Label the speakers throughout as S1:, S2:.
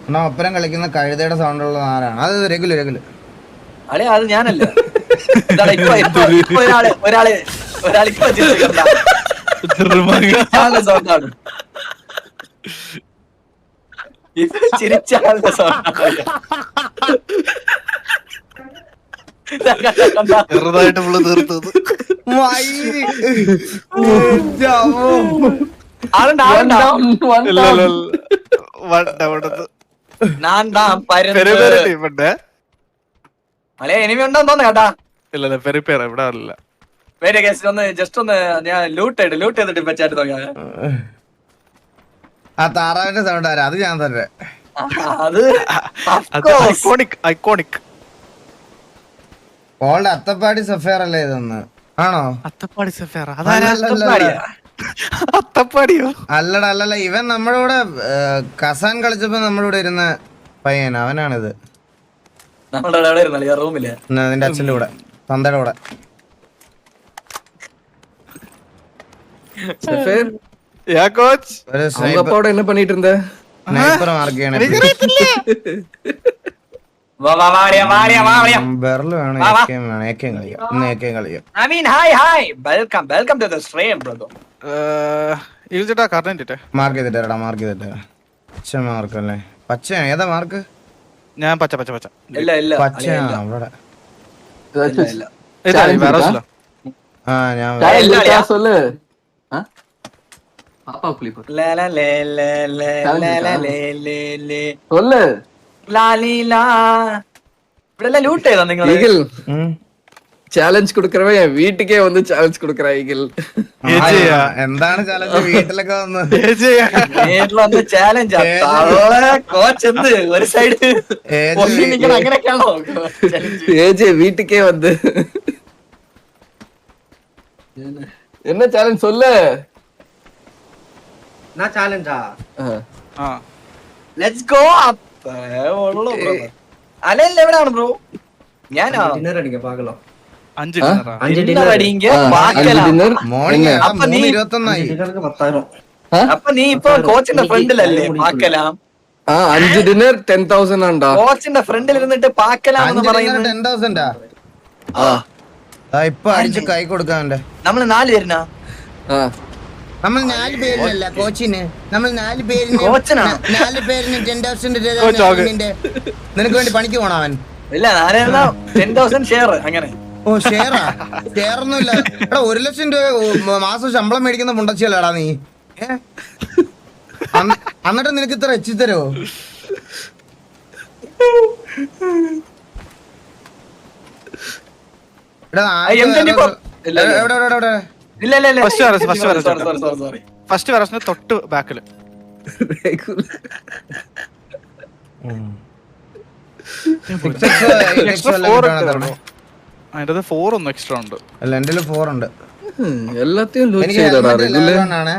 S1: എന്നാ ഒപ്പരം കളിക്കുന്ന കഴുതയുടെ സൗണ്ട് ഉള്ള ആരാണ്? അത് രഘുല്
S2: അളെ അത് ഞാനല്ല. ഒരാളിപ്പോ സൗണ്ടാണ് ഇത്. ചിരിച്ച ആളുടെ സൗണ്ടാണ്.
S3: ചെറുതായിട്ട് പുള്ളി തീർത്തത്.
S2: അല്ലെ എനിമി ഉണ്ടോന്ന് തോന്നുന്നു കേട്ടാ.
S3: ഇല്ല പെരിപ്പേറ ഇവിടെ അല്ല.
S2: വേറെ കേസ് ഒന്ന് ജസ്റ്റ് ഒന്ന് ഞാൻ ലൂട്ട് ചെയ്തിട്ട് ഇപ്പൊ ചാറ്റ് നോക്കാം.
S1: ആ താറാവിന്റെ സൗണ്ട് ആരാ? അത് ഞാൻ തന്നെ.
S2: അത്
S3: ഐക്കോണിക്
S1: ഓളുടെ അത്തപ്പാടി സഫയർ അല്ലേ ഇതൊന്ന്? ആണോ?
S3: അത്തപ്പാടി സഫേറ
S2: അത്തപ്പാടിയോ?
S1: അല്ലടാ ഇവൻ നമ്മുടെ കൂടെ കസാൻ കളിച്ചപ്പോ നമ്മുടെ കൂടെ ഇരുന്ന പയ്യൻ, അവനാണിത്.
S2: നമ്മളുടെ റൂമില്
S1: നിന്റെ അച്ഛന്റെ കൂടെ, തന്തയുടെ കൂടെ. ഒരു
S4: அப்போட என்ன பண்ணிட்டு இருந்த?
S1: സ്നൈപ്പർ മാർക്ക് ചെയ്യണേ. ബെർല് വേണം, ഏക്കയും വേണം. ഏക്കയും കളിക്കാം, ഇന്ന് ഏക്കയും കളിക്കാം.
S2: I mean, hi. Welcome to the stream, brother.
S1: Mark ചെയ്തിട്ട് പച്ച മാർക്ക് അല്ലേ? പച്ച ഏതാ മാർക്ക്?
S3: ഞാൻ പച്ച
S2: ഇല്ല
S1: പച്ച അവിടെ. ആ ഞാൻ
S4: சொல்லு. பாப்பா குளிப்பா. சொல்லு.
S2: ഇവിടെ ലൂട്ട് ചെയ്തോ നിങ്ങൾ?
S4: ஈகிள் ചാലഞ്ച് കൊടുക്കറവേ വീട്ടിക്കേ വന്ന് ചാലഞ്ച് കൊടുക്കറ ഈഗിൾ.
S1: എന്താണ് ചാലഞ്ച്? വീട്ടിലൊക്കെ വന്ന്
S2: വീട്ടിലൊന്ന് ചാലഞ്ച്. കോച്ച് എന്ത് ഒരു സൈഡ് അങ്ങനെയൊക്കെയാണോ?
S4: ஏஜே வீட்டுக்கே வந்து என்ன சேலஞ்ச் சொல்லு.
S5: நான் சேலஞ்சா?
S2: Let's go up. അലല്ല എവിടെയാണ് ബ്രോ? ഞാനാ
S5: டின்னர் அடிக்க பார்க்கலாம்.
S3: 5 ഡിന്നറാ.
S5: 5 டின்னர்
S2: അടിങ്ക
S1: മോർണിംഗ് 3:21
S5: டின்னருக்கு 10,000.
S2: അപ്പൊ നീ ഇപ്പൊ കോച്ചിന്റെ ഫ്രണ്ടിലല്ലേ പാക്കലാം?
S4: 5 ഡിന്നർ 10,000 ആണ്ടാ.
S2: കോച്ചിന്റെ ഫ്രണ്ടിൽ ഇരുന്നിട്ട് പാക്കലാം എന്ന് പറയുന്നത്
S1: 10,000 ഇപ്പൊ അടിച്ച് കൈ കൊടുക്കാന്റെ.
S2: നമ്മള് 4 പേരിനാ.
S1: നമ്മൾ 4 പേരിനല്ല കോച്ചിന്, നമ്മൾ 4 പേരിന്.
S2: കോച്ചിനാണോ?
S1: 4 പേരിന് 10,000 നിനക്ക് വേണ്ടി പണിക്ക് പോണ അവൻ.
S2: ഇല്ല 10,000 ഷെയർ അങ്ങനെ.
S1: ഓ ഷെയറാ? ഷെയറൊന്നുമില്ല എടാ. 1,00,000 രൂപ മാസം ശമ്പളം മേടിക്കുന്ന മുണ്ടച്ചിയല്ലേടാ നീ? എന്നിട്ട് നിനക്ക് ഇത്ര എച്ചിത്തരോ?
S3: ഫസ്റ്റ് വരസിന് തൊട്ട് ബാക്കില്. അതിന്റെ 4 ഒന്നും എക്സ്ട്രാ ഉണ്ട്.
S1: അല്ല എന്റെ 4 ഉണ്ട്.
S4: എല്ലാத்தையும் ലൂട്ട്
S1: എനിക്ക്
S4: ചെയ്തടാ
S1: helmet
S4: റെഗുലർ.
S1: 11 ആണ്.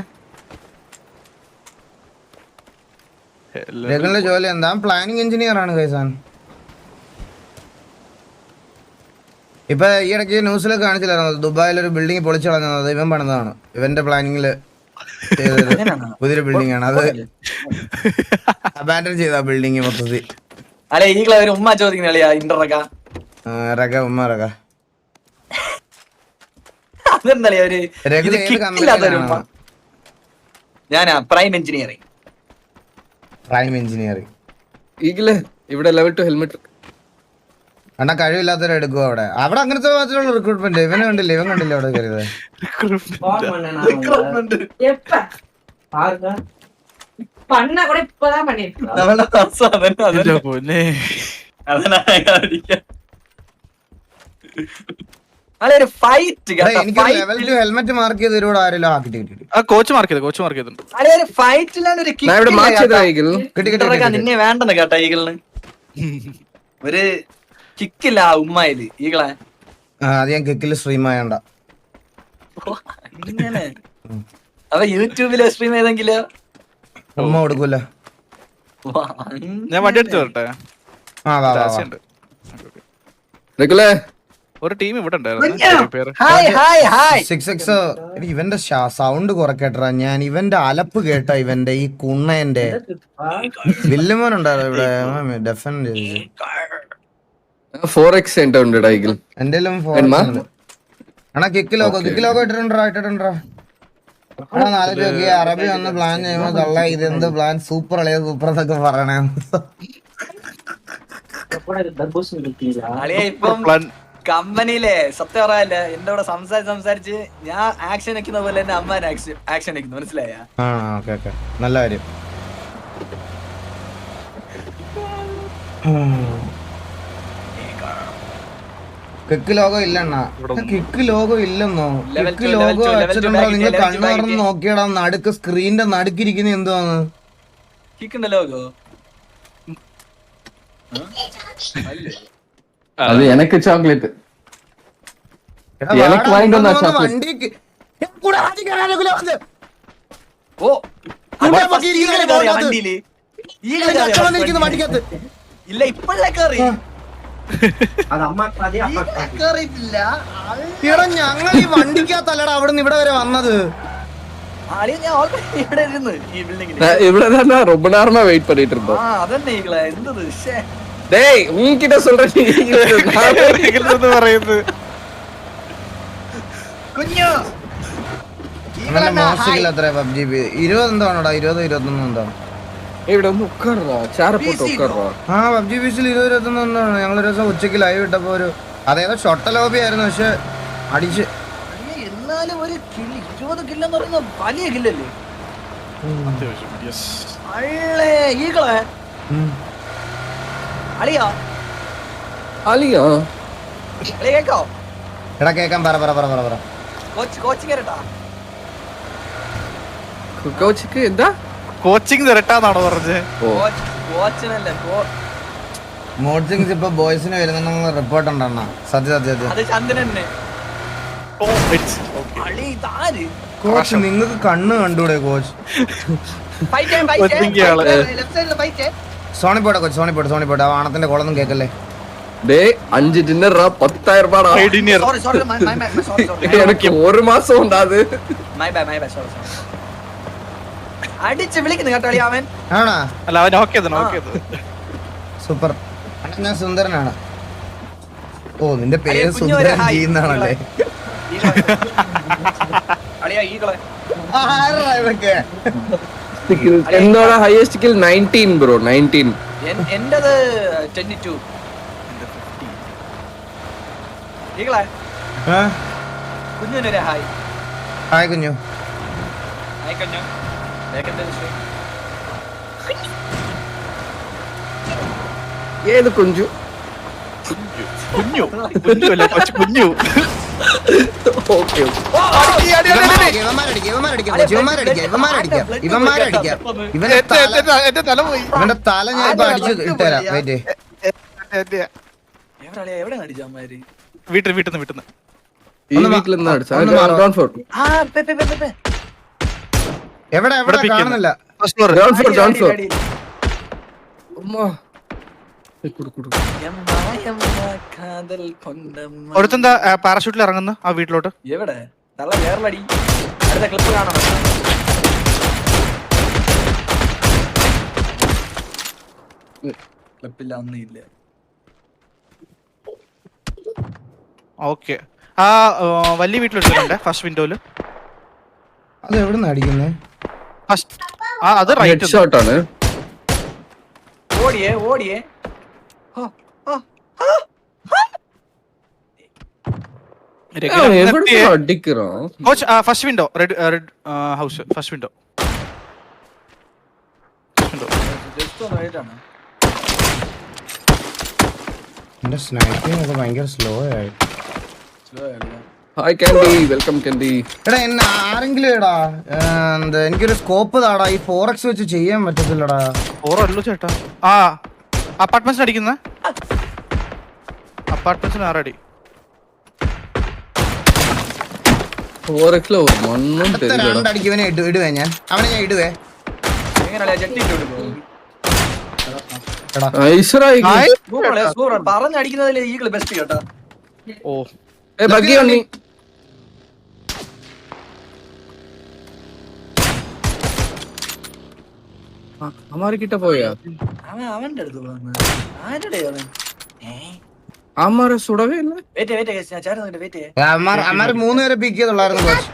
S1: റെഗുലർ ജോലി എന്താ? പ്ലാനിങ് എഞ്ചിനീയർ ആണ് കൈസാൻ. ഇപ്പൊ ഈ ഇടയ്ക്ക് ന്യൂസിലൊക്കെ കാണിച്ചില്ലായിരുന്നു, ദുബായിൽ ഒരു ബിൽഡിംഗ് പൊളിച്ചു കളഞ്ഞത് ഇവൻ പണിതാണ്. ഇവന്റെ പ്ലാനിങ്ങില് പുതിയൊരു ബിൽഡിംഗ് ആണ് അത്. അബാൻഡൻ ചെയ്ത ബിൽഡിംഗ് മൊത്തത്തിൽ.
S2: അല്ലെ ഈകളെ ഒരു ഉമ്മ ചോദിക്കുന്ന കളിയാ ഇന്റർറക്ക
S1: ഉമ്മ റക.
S2: അതെന്തളിയാ ഒരു
S1: രഘുല ഏത്
S2: കിട്ടില്ലാത്തൊരു ഉമ്മ.
S1: കമ്പനിയാണ്?
S2: ഞാനാ പ്രൈം എഞ്ചിനീയറിംഗ്.
S1: Prime engineering.
S4: ഈഗിളെ ഇവിടെ ലെവൽ 2 ഹെൽമെറ്റ്.
S1: അണ്ണാ കഴിവില്ലാത്തവരെ എടുക്കുക അവിടെ. അവിടെ അങ്ങനത്തെ മാത്രമുള്ള റിക്രൂട്ട്മെന്റ്. ഇവനെ കണ്ടില്ല അവിടെ കയറിയത്.
S5: கால் பண்ணேன் நான் உங்களுக்கு.
S6: எப்ப
S5: பாருங்க.
S6: பண்ண கூட இப்பதான் பண்ணிருக்கோம்.
S2: നമ്മളെ തസം അതന്നെ
S3: എന്റെ പൊന്നേ.
S2: അല്ലെ ഒരു ഫൈറ്റ്
S1: എനിക്ക് ലെവൽ 2 ഹെൽമെറ്റ് മാർക്ക് ചെയ്ത് ഒരുപാട് ആരെല്ലാം ആക്കിട്ട് കിട്ടി.
S3: ആ കോച്ച് മാർക്ക് ചെയ്തിട്ടുണ്ട്.
S2: അല്ലെ ഒരു ഫൈറ്റിലാണ് ഒരു
S4: ഞാൻ ഇവിടെ മാർക്ക് ചെയ്ത ഈഗിൾ.
S2: കിട്ടി. നിന്നെ വേണ്ടെന്ന് കേട്ടാ ഈഗിളിന്. ഒരു കിക്കില്ല ആ ഉമ്മായില് ഈകളെ.
S1: അത് ഞാൻ കിക്കില് സ്ട്രീം ആയണ്ട.
S2: ഇങ്ങനെ അവ യൂട്യൂബില് സ്ട്രീം ചെയ്തെങ്കിലോ
S1: ഉമ്മ കൊടുക്കൂല.
S3: ഞാൻ വണ്ടി എടുത്ത് വരട്ടെ?
S1: ആ വാ വാ വാ.
S4: റെഗുലർ
S3: ഒരു ടീം ഇവിടെ ഉണ്ടായിരുന്നു പേര്
S2: ഹായ് ഹായ് ഹായ്
S1: 6x ഇവന്റെ സൗണ്ട് കുറക്കട്ടാ. ഞാൻ ഇവന്റെ അലപ്പ് കേട്ട ഇവന്റെ ഈ കുണ്ണന്റെ വില്ലുമോൻ ഉണ്ടായിരുന്നു ഇവിടെ ഡെഫൻഡ് ചെയ്തു.
S4: 4x എന്റെ ഉണ്ട് ഡൈഗിൽ.
S1: എന്റെ ആണാ കിക്ക് ലോഗോ ഇട്ടിട്ടുണ്ടോ നാളെ നോക്കി അറബി വന്ന് പ്ലാൻ ചെയ്യുമ്പോ തള്ള ഇതെന്ത് പ്ലാൻ സൂപ്പർ അളിയ സൂപ്പർ എന്നൊക്കെ പറയണേ.
S2: ഇപ്പം കമ്പനിയിലെ സത്യം പറയാല്ല എന്റെ കൂടെ സംസാരിച്ച് ഞാൻ ആക്ഷൻ വെക്കുന്ന പോലെ എന്റെ അമ്മ ആക്ഷൻ വെക്കുന്നു, മനസ്സിലായ?
S1: ആ ഓക്കെ നല്ല കാര്യം. കിക്ക് ലോഗോ ഇല്ലെണ്ണ, കിക്ക് ലോഗോ ഇല്ലെന്നോ? കിക്ക് ലോഗോ വെച്ചിട്ടുണ്ടോ? നിങ്ങൾ കണ്ണു തുറന്ന് നോക്കിയടാ നടുക്ക് സ്ക്രീനിന്റെ നടുക്കിരിക്കുന്ന എന്തുവാന്ന്?
S2: ലോഗോ
S4: അത് എനക്ക് ചോക്ലേറ്റ്. എനിക്ക് വാങ്ങിട്ട് വന്ന ചോക്ലേറ്റ്.
S2: ഓ വണ്ടിയില് ഇല്ല ഇപ്പഴേ കേറി കേറിയിട്ടില്ല.
S1: എടാ ഞങ്ങൾ ഈ വണ്ടിക്കകത്തല്ലടാ അവിടുന്ന് ഇവിടെ വരെ വന്നത്.
S2: ഞാൻ ഓൾറെഡി ഇവിടെ ഇരുന്ന് ഈ ബിൽഡിംഗിൽ
S4: ഇവിടെ തന്നെ റൊബനാർമ വെയിറ്റ് பண்ணிட்டு இருந்தோம்.
S2: അതന്നെ ഈകളെ എന്തത്
S4: டேய் உன்கிட்ட சொல்றேன்
S3: പറയുന്നത്
S2: കുഞ്ഞു
S1: അങ്ങനെ മോശമില്ല അത്ര പബ്ജി 20 എന്താണോടാ? 20-21 എന്താണ്?
S4: ഇവിടെ ഒന്ന് ഉക്കാറാ, ചാര പോട്ട് ഉക്കാറാ.
S1: ആ പബ്ജി ബീച്ചിൽ 20-21 എന്താണ്? ഞങ്ങളൊരു ദിവസം ഉച്ചക്ക് ലൈവ് ഇട്ടപ്പോ ഒരു അതേതോ ഷൊട്ട ലോബി ആയിരുന്നു, പക്ഷെ അടിച്ച്
S2: എന്നാലും ഒരു 20 കില്ലെന്ന് പറയുന്ന വലിയ കില്ലല്ലേ? അള്ളേ ഈകളെ അളിയാ
S4: അലിയാ
S2: അളിയ കേക്കോ?
S1: എടാ കേക്കാൻ പറ
S2: കോച്ച് കേരട്ടാ
S4: കോച്ചിക്ക് എന്താ
S3: കോച്ചിങ് തിരട്ടാന്നാണോ പറഞ്ഞത്?
S2: കോച്ചിനല്ല
S1: മോഡ്സിംഗ് ഇപ്പൊ ബോയ്സിന് വരുന്ന റിപ്പോർട്ട് ഉണ്ടെണ്ണ. സത്യം
S2: അത് ചന്ദ്രനെ
S3: ഓ ഇറ്റ്സ്
S2: അളി ഇതാര്
S1: കോച്ച് നിങ്ങക്ക് കണ്ണ് കണ്ടൂടെ കോച്ച്? സോണിപ്പോട്ടെ കോച്ച് സോണിപ്പോട്ടെ. ആ വാണത്തിന്റെ കോളൊന്നും കേക്കല്ലേ.
S4: ഡേ 5 ഡിന്നർ 10,000 രൂപ. എനിക്ക് ഒരു മാസം ഉണ്ടാത്.
S2: അടിച്ച് വിളിക്കുന്നു കേട്ടോ അളി അവൻ.
S1: ആണാ?
S3: അല്ല അവൻ നോക്കിയത്
S1: സൂപ്പർ. ഞാൻ സുന്ദരനാണ്. ഓ നിന്റെ പേര്
S2: അളിയ കുഞ്ഞു
S1: സുന്ദരൻ
S2: ഹായ്.
S1: ചെയ്യുന്നതാണല്ലേ?
S2: അളിയാ ഈകളെ
S1: ആരാ ഇതൊക്കെ?
S4: എന്നോട് ഹൈയസ്റ്റ് കിൽ 19 ബ്രോ. 19.
S2: എന്റേത് 22. ഈകളെ
S1: ആ?
S2: കുഞ്ഞുനൊരു ഹായ്.
S1: ഹായ് കുഞ്ഞു.
S2: ഹായ് കുഞ്ഞു.
S4: ഏത് കുഞ്ചു?
S3: കുഞ്ഞു അല്ല കൊച്ചു കുഞ്ഞു.
S4: ഓക്കെ
S3: എന്റെ തല പോയി.
S1: ഇവന്റെ തല ഞാൻ ഇപ്പൊ അടിച്ച് ഇട്ടുതരാം. വെയിറ്റ്.
S2: എവിടെ അടിച്ചമ്മാര്?
S3: വീട്ടിന്ന്
S4: ഈ വീട്ടിൽ നിന്ന് അടിച്ചാ ഗ്രൗണ്ട് ഫ്ലോർ.
S1: എവിടെ കാണുന്നില്ല.
S4: Ground floor ground floor. അമ്മ
S3: ഒരുത്തെന്താ പാരഷൂട്ടിൽ ഇറങ്ങുന്ന ആ വീട്ടിലോട്ട്?
S2: എവിടെ തള്ള വേറലടി. അടുത്ത ക്ലിപ്പ് കാണണം. ക്ലിപ്പില്ല ഒന്നുമില്ല.
S3: ഓക്കെ ആ വലിയ വീട്ടിലെടുത്തിട്ടുണ്ട് ഫസ്റ്റ് വിൻഡോയില്.
S1: അത് എവിടെ നിന്ന് അടിക്കുന്നേ?
S3: ഫസ്റ്റ് ആ അത്
S4: ഹെഡ്
S3: റൈറ്റ്
S4: ഷോട്ട് ആണ്.
S2: ഓടിയേ
S4: എവിടെ അടിக்கிறோம்?
S3: Coach first window red house first window.
S2: Just ഒന്ന് ആയിട്ടാണ്.
S1: എന്റെ സ്നൈപ്പിംഗ് ഒക്കെ ഭയങ്കര സ്ലോ ആയി.
S4: Hi candy, welcome candy.
S1: എടാ എന്നെ ആരെങ്കിലും എടാ എന്താ എനിക്കൊരു സ്കോപ്പ് താടാ. ഈ 4x വെച്ച് ചെയ്യാൻ പറ്റത്തില്ലടാ.
S3: ഓറല്ലോ ചേട്ടാ. ആ അപ്പാർട്ട്മെന്റ്സിന് അടിക്കുന്ന അപ്പാർട്ട്മെന്റ്സിന് ആറടി.
S4: 4xல ஒரு മണ്ണും തെരിയല്ല.
S1: രണ്ടടിക്ക് ഇവനെ ഇടുവേ ഞാൻ. അവനെ ഞാൻ ഇടുവേ.
S2: എങ്ങനെയാ ജെട്ടി ഇട്ടു പോകും?
S1: എടാ
S4: ഐശ്വരായി
S2: പറഞ്ഞടിക്കുന്നതില് ഈകള് ബെസ്റ്റ് കേട്ടാ.
S3: ഓ
S4: ബഗ്ഗി വണ്ടി അമാരിക്കിட்ட പോയാ
S2: അവന്റെ അടുത്ത് വന്ന് ആരുടെ അവൻ
S4: അമാരെ സുടവേ ഇല്ല
S2: വെയിറ്റ് ഞാൻ ചേട്ടൻ വെയിറ്റ്
S1: അമ്മാര് 3 പേരെ പിക്ക് ചെയ്തുള്ളായിരുന്നു കോച്ച്.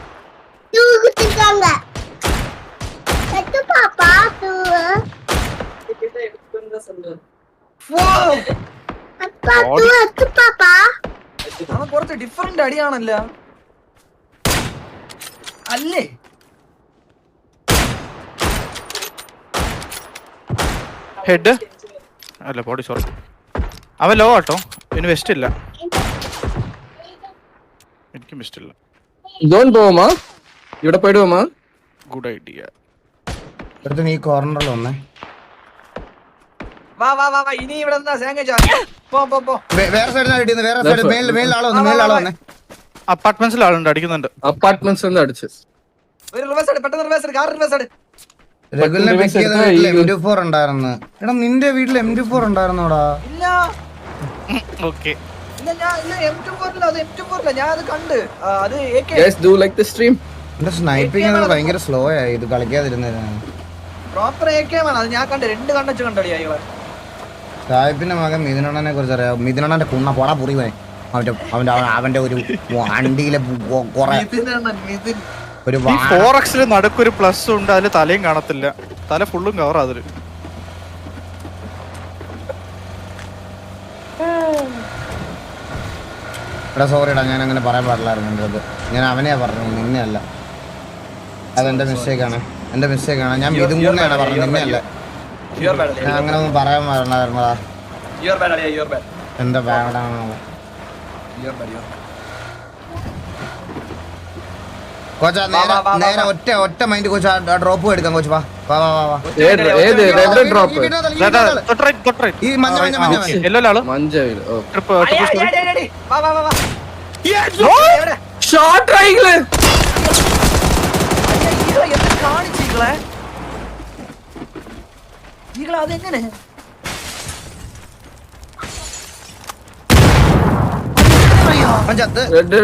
S2: അവൻ കുറച്ച് ഡിഫറെന്റ് അടിയാണല്ലോ അല്ലേ
S3: ഹെഡ് അല്ല ബോഡി സോറി. അവൻ ലോ ആട്ടോ. ഇനി വെസ്റ്റ് ഇല്ല. എനിക്കും വെസ്റ്റ് ഇല്ല.
S4: ജോൺ പോവാ ഇവിടെ പോയിട്ട് പോവാ.
S3: Good idea.
S1: അടുത്ത നീ കോർണറിൽ വന്നേ.
S2: വാ ഇനി ഇവിടെ പോ
S1: വേറെ സൈഡിൽ അടിക്കുന്നു. വേറെ സൈഡ് മേളിൽ ആള് വന്നേ.
S3: അപ്പാർട്ട്മെന്റ്സിൽ ആളുണ്ട് അടിക്കുന്നുണ്ട്.
S4: അപ്പാർട്ട്മെന്റ്സ് ഒന്ന് അടിച്ച്
S2: ഒരു റിവേഴ്സ് എടു പെട്ടെന്ന് റിവേഴ്സ് എടു കാർ റിവേഴ്സ് എടു
S1: റെഗുലർ പിക്ക് ചെയ്ത വീട്ടിൽ M24 ഉണ്ടായിരുന്നു. എടാ നിന്റെ വീട്ടിൽ M24 ഉണ്ടായിരുന്നോടാ?
S2: ഇല്ല
S3: ഓക്കെ.
S2: ഇല്ല ഞാൻ ഇല്ല M24 ഇല്ല അത് M24 ഇല്ല ഞാൻ അത് കണ്ട് അത് AK
S4: guys do like the stream.
S1: എന്റെ സ്നൈപ്പിംഗ് ഭയങ്കര സ്ലോ ആയി ഇത് കളിക്കാതിരുന്നതിനാണ്.
S2: പ്രോപ്പർ AK ആണ് അത് ഞാൻ കണ്ട് രണ്ട് കണ്ണച്ച് കണ്ടടി അയ്യോ
S1: സാഹിബിന്റെ മകൻ മിഥുനണ്ണനെ കുറിച്ച് അറിയാം. മിഥുനണ്ണന്റെ കുണ്ണ പൊടാ പുറിവനെ അവന്റെ ഒരു വണ്ടിയിലെ കൊറേ ഒരു
S3: ഈ 4Xല് നടുക്കൊരു പ്ലസ് ഉണ്ട്. അതില് തലയും കാണത്തില്ല. തല ഫുള്ളും കവർ അതില്.
S1: എടാ സോറിടാ ഞാൻ അങ്ങനെ പറയാൻ പാടില്ലായിരുന്നു. എൻ്റെ അത് ഞാൻ അവനെയാ പറഞ്ഞു നിന്നെ അല്ല. അതെന്റെ മിസ്റ്റേക്കാണ്. ഞാൻ ഇതും കൂടെയാണ് പറഞ്ഞത് നിന്നെ അല്ല. ഞാൻ അങ്ങനെ ഒന്നും പറയാൻ പാടില്ലായിരുന്നതാ. എന്റെ ബാഡാണോ കോച്ചാ? നേരെ ഒറ്റ മൈൻഡ് കോച്ച് ഡ്രോപ്പ് എടുക്കാം കോച്ച്. വാ
S4: ഏത് റെഡ് ഡ്രോപ്പ്
S1: ഈ മഞ്ഞ
S3: എല്ലോ ആള്
S4: മഞ്ചവില്.
S2: കാണിച്ചിങ്ങളെ
S4: ഷോട്ട് ട്രൈങ്കിള്
S2: അതെങ്ങനെ
S1: പഞ്ചായത്ത്
S4: റെഡ്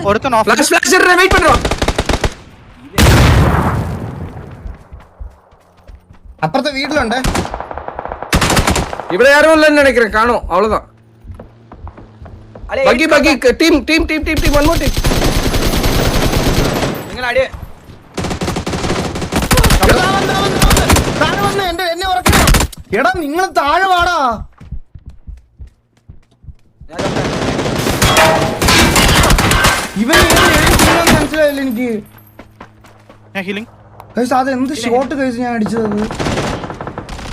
S3: ഒരുത്തൻ ഓഫ്.
S4: ഫ്ലാഷ് വെയിറ്റ് പண்றோம்.
S1: അപ്പുറത്തെ വീട്ടിലുണ്ട്.
S4: ഇവിടെ யாரும் இல்லன்னு நினைக்கிறேன். காணோம் அவ்வளவுதான். Buggy team one more team.
S2: നിങ്ങൾ അടി
S1: എന്നെ ഉറക്കണം. എടാ നിങ്ങൾ താഴെ വാടാ. ഇവൻ മനസ്സിലായില്ല എനിക്ക്.
S3: ഞാൻ ഹീലിംഗ്.
S1: അത് എന്ത് ഷോട്ട് കഴിച്ച് ഞാൻ അടിച്ചത്.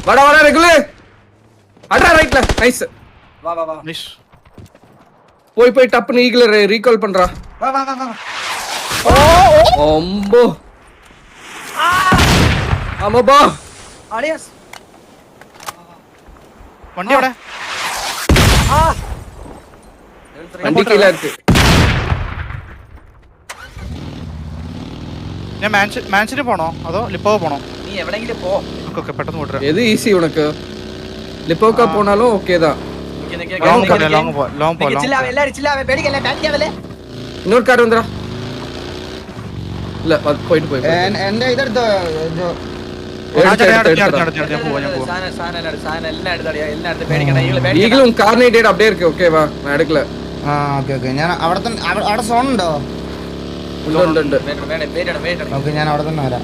S4: വാടാ റെഗുലർ അടാ റൈറ്റ്ல നൈസ്.
S2: വാ
S3: നിഷ്
S4: போய் டப்புன்னு ஈகிள் ரீகால் பண்றா.
S2: വാ
S4: ഒമ്പോ അമ്മബാ
S2: അളിയസ്
S3: വണ്ടി അവിടെ.
S4: വണ്ടി കീഴ இருக்கு.
S3: ഞാൻ മാൻഷന് പോണോ അതോ ലിപ്പോ പോണോ?
S2: നീ എവിടെങ്കിലും പോ.
S3: ഓക്കെ പെട്ടെന്ന് വിട്ടു.
S4: எது ஈஸி உனக்கு? லிப்போக்கா போனாலும் ஓகே தான்.
S3: ലോങ് പോ.
S4: இன்னொரு கார் வந்துடா. இல்ல போயிட்டு போய்
S1: എന്റെ ഇതെടുത്തോ
S4: ஈகிளும் கார்னேட்டட் அப்படியே இருக்கு. ஓகேவா நான் எடுக்கல.
S1: ആ ഓക്കെ ഞാൻ അവിടെ സോൺ ഉണ്ടോ?
S4: ഉണ്ട്.
S1: ഓക്കെ ഞാൻ അവിടെ തന്നെ വരാം.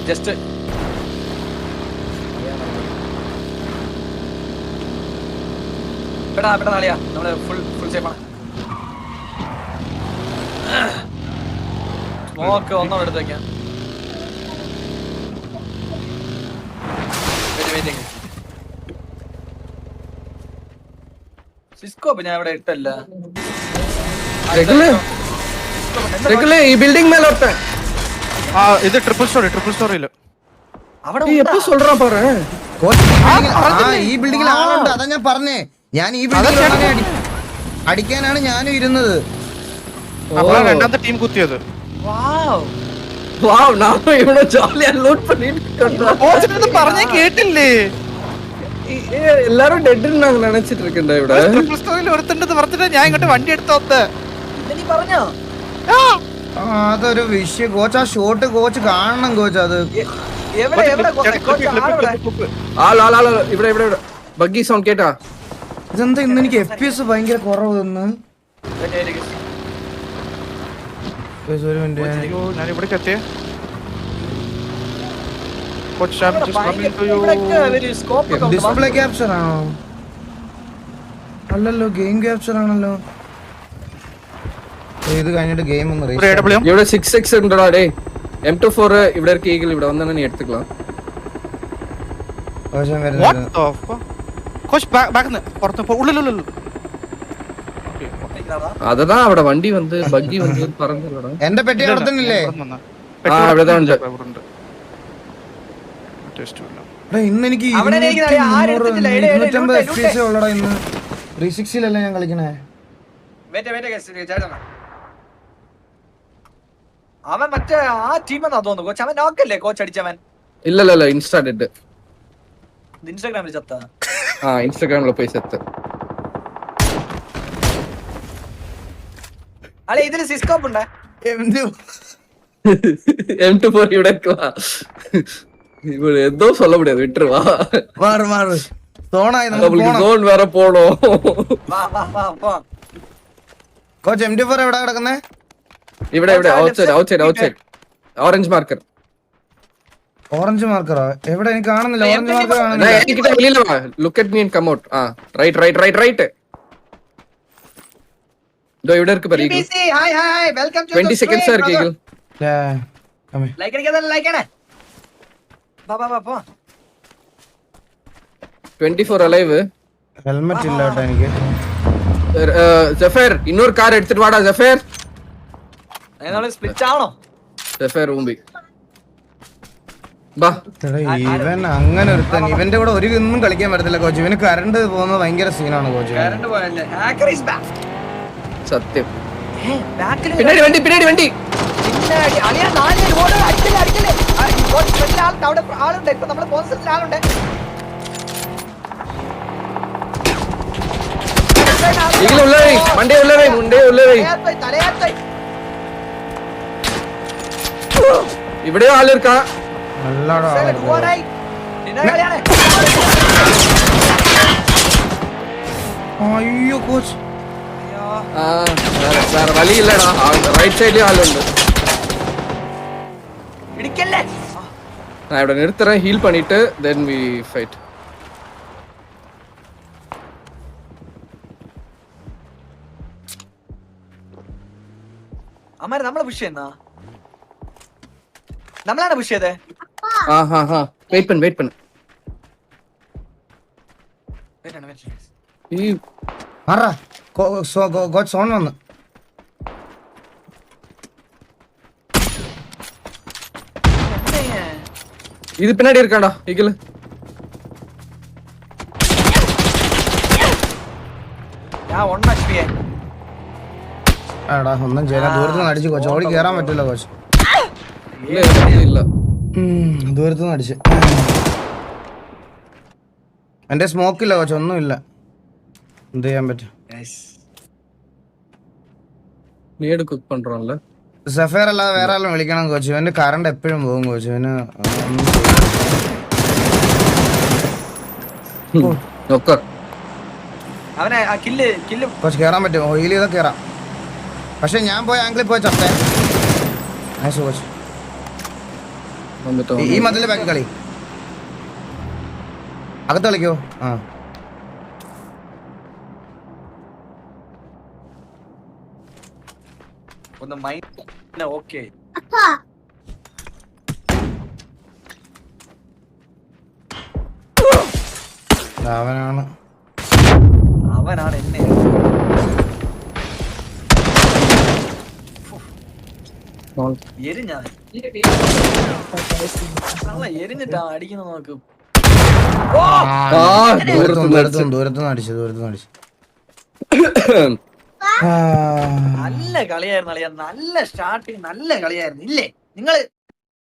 S2: ജസ്റ്റ് പെടാളിയാ നമ്മള് ഫുൾ സേഫാണ്. സ്മോക്ക് ഒന്നും എടുത്ത് വെക്കാം. സിസ്കോപ്പ് ഞാൻ ഇവിടെ ഇട്ടല്ല.
S4: ரெகுலர் ഈ ബിൽഡിംഗ് മേல ഒട്ട.
S3: ഇത് ട്രിപ്പിൾ സ്റ്റോറിയില്
S2: അവിടെ
S4: எப்ப சொல்றான் பாரு.
S1: ഈ ബിൽഡിംഗിൽ ആളുണ്ട്. അതാ ഞാൻ പറഞ്ഞേ. ഞാൻ ഈ ബിൽഡിംഗിൽ അടിക്കാനാണ് ഞാനും ഇരുന്നത്.
S3: രണ്ടാമത്തെ ടീം കുത്തിയത്.
S4: വാവ് നാമ ഇവിടെ ജോലിയാ ലൂട്ട് பண்ணிட்டு
S3: പറഞ്ഞേ കേട്ടില്ലേ?
S4: எல்லாரும் டெட்னு நாங்க நினைச்சிட்டு இருக்கேன்டா ഇവിടെ.
S3: ട്രിപ്പിൾ സ്കോറിൽ ഒരുത്തുണ്ടെന്ന് പറഞ്ഞിട്ട് ഞാൻ ഇങ്ങോട്ട് വണ്ടി എടുത്ത് വന്ന്.
S2: ഇത് നീ പറഞ്ഞോ?
S1: അതൊരു വിഷയം കോച്ച്. ആ ഷോട്ട് കോച്ച് കാണണം കോച്ച്. അത്
S2: എവിടെ എവിടെ കോച്ച് ആളെവിടെ?
S4: ആള് ഇവിടെ ഇവിടെ ഇവിടെ. ബഗ്ഗി സൗണ്ട് കേട്ടാ?
S1: ഇതെന്താ ഇന്ന് എനിക്ക് FPS ഭയങ്കര കുറവ് ഇന്ന്. Guys, ഒരു മിനിറ്റ്.
S3: അയ്യോ ഞാൻ ഇവിടേക്ക് എത്തിയേ. Coach I'm just coming to you.
S2: ഒരു സ്കോപ്പ് ഒക്കെ ഉണ്ട്.
S1: ഡിസ്പ്ലേ ക്യാപ്ചർ ആണോ? അല്ലല്ലോ ഗെയിം ക്യാപ്ചർ ആണല്ലോ. ഇത് കഴിഞ്ഞിട്ട് ഗെയിം ഒന്ന്
S3: ഒരു AWM.
S4: ഇവിടെ 6x ഉണ്ടടാ ഡേ. M24 ഇവിടെ ഇருக்கு ഈഗിൾ ഇവിടെ വന്നാ നീ എടുത്തുக்கலாம்.
S3: What the fuck? Coach back പുറത്ത് പോ. ഉള്ളിൽ.
S4: അതதான் അവിടെ വണ്ടി വന്ന് ബഗ്ഗി വന്ന് പറഞ്ഞല്ലോ.
S1: എന്റെ പെട്ടി അവിടെ തന്നെ ഇല്ലേ?
S4: ഇവിടെ ഉണ്ട്.
S1: ഇന്ന് എനിക്ക്
S2: അവിടെ ഇരിക്കുന്ന ആരും എടുത്തിട്ടില്ല.
S1: 250 FPS ഉള്ളടാ ഇന്ന്. 360 ഞാൻ കളിക്കണേ.
S2: അവൻ മറ്റേ ആ ടീം എന്നാ തോന്നുന്നു കോച്ച്. അവൻ നോക്കല്ലേ കോച്ച് അടിച്ചവൻ?
S4: ഇല്ല ഇൻസ്റ്റാ ഡെഡ്.
S2: ഇൻസ്റ്റാഗ്രാമിൽ ചത്ത.
S4: ഇൻസ്റ്റാഗ്രാമിൽ പോയി സെത്ത്.
S2: അല്ലെ ഇതില് സിസ്കോപ്പ് ഉണ്ട്.
S4: M24 ഇവിടെ ഇവിടെ എന്തോ சொல்ல முடியாது விட்டுருவா.
S1: മാറ് സോണായി നമുക്ക് പോണം.
S4: സോൺ വേറെ പോണോ?
S2: വാ.
S1: കോച്ച് M24 എവിടെ കിടക്കുന്നേ?
S4: ഇവിടെ ഔട്ട്സൈഡ് ഓറഞ്ച് മാർക്കർ.
S1: ഓറഞ്ച് മാർക്കറോ? എവിടെ എനിക്ക് കാണുന്നില്ല. ഓറഞ്ച് മാർക്കർ കാണുന്നില്ല.
S4: എനിക്കിட்ட വെളിയില വാ. Look at me and come out. Right. ദോ ഇവിടെ ഇருக்கு பாரு.
S2: BBC hi welcome to
S4: 20 seconds ഇருக்கு ഈഗിൾ.
S2: ലൈക്ക് അടിക്കാതെ ലൈക്ക് ആണ്. വാ.
S4: 24 അലൈവ്.
S1: ഹെൽമെറ്റ് ഇല്ല കേട്ടോ എനിക്ക്.
S4: ജഫർ ഇന്നൊരു കാർ എടുത്തിട്ട് വാടാ ജഫർ.
S2: നമ്മള് സ്പ്ലിറ്റ് ആണോ?
S4: ജഫർ ഊമ്പി ബാ.
S1: ഇവൻ അങ്ങനെ ഒരുത്തൻ. ഇവന്റെ കൂടെ ഒരു ഒന്നും കളിക്കാൻ പറ്റത്തില്ല കോച്ച്. ഇവന് കറണ്ട് പോകുന്നത് ഭയങ്കര സീനാണ് കോച്ച്.
S2: കറണ്ട് പോയല്ലേ. Hacker is back.
S4: സത്യം.
S2: ബാക്കിൽ
S4: പിന്നാടി വണ്ടി.
S2: അളിയാ 4 ഓട് അടിക്കല്ലേ. കോച്ച് ഫ്രണ്ടിൽ ആളുണ്ട്. അവിടെ ആളുണ്ട്. ഇപ്പൊ നമ്മുടെ പോസിറ്റീവ് ആളുണ്ട്.
S4: ഈഗിൾ ഉള്ളവേ മണ്ടേ ഉള്ളവേ
S2: തലയാത്തായി
S4: ഇവിടെയോ ആളിരിക്കാ.
S1: നല്ലടാ.
S2: ഓടായി കളിയാണ്.
S1: അയ്യോ കോച്ച്.
S4: വേറെ വഴിയില്ലടാ. റൈറ്റ് സൈഡിൽ ആളുണ്ട്.
S2: ഇടിക്കല്ലേ.
S4: நான் ഇവിടെ நிறுத்துறேன். ஹீல் பண்ணிட்டு then we fight.
S2: അമ്മാരെ നമ്മളെ പുഷ് ചെയ്യുന്ന നമ്മളാണ് പുഷ് ചെയ്തേ.
S4: വെയിറ്റ് பண்ணு. ഈ
S1: ആറാ കോച്ച് സോൺ വന്നു.
S4: ഇത് പിന്നാടി இருக்காடா ഈഗിൾ.
S2: ഞാൻ 1 HP
S1: എടാ ഒന്നും ചെയ്യാൻ ദൂരത്തുനിന്ന് അടിച്ചു കോച്ച്. ഓടി കേറാൻ പറ്റില്ല കോച്ച്.
S4: ഇല്ല
S1: ദൂരത്തുനിന്ന് അടിച്ച്. എന്റെ സ്മോക്കില്ല കോച്ച്. ഒന്നുമില്ല. എന്ത് ചെയ്യാൻ പറ്റും?
S4: നേട് കുക്ക് പண்றோம்ல.
S1: സഫേർ അല്ലാതെ വേറെ ആരും വിളിക്കണം കോച്ച്. ഇവന്റെ കറണ്ട് എപ്പോഴും പോകും കോച്ച്. ഇവന്
S2: അവനെ കില്ല്
S1: കോച്ച് കേറാൻ പറ്റും. ഹീൽ ചെയ്താൽ കേറാം. പക്ഷെ ഞാൻ പോയ ആംഗിളിൽ പോയി ചത്തേ. കോച്ച് ഈ മതില് ബാക്കി കളി. അകത്ത് കളിക്കോ?
S2: ഒന്ന് മൈൻഡ് ഓക്കേ. അവനാണ് എന്നെ എരിഞ്ഞിട്ടാ അടിക്കുന്ന നോക്ക്.
S1: ദൂരത്തുനിന്ന് അടിച്ചു.
S2: നല്ല കളിയായിരുന്നു അളിയാ. നല്ല സ്റ്റാർട്ടിങ് നല്ല കളിയായിരുന്നു ഇല്ലേ നിങ്ങള്?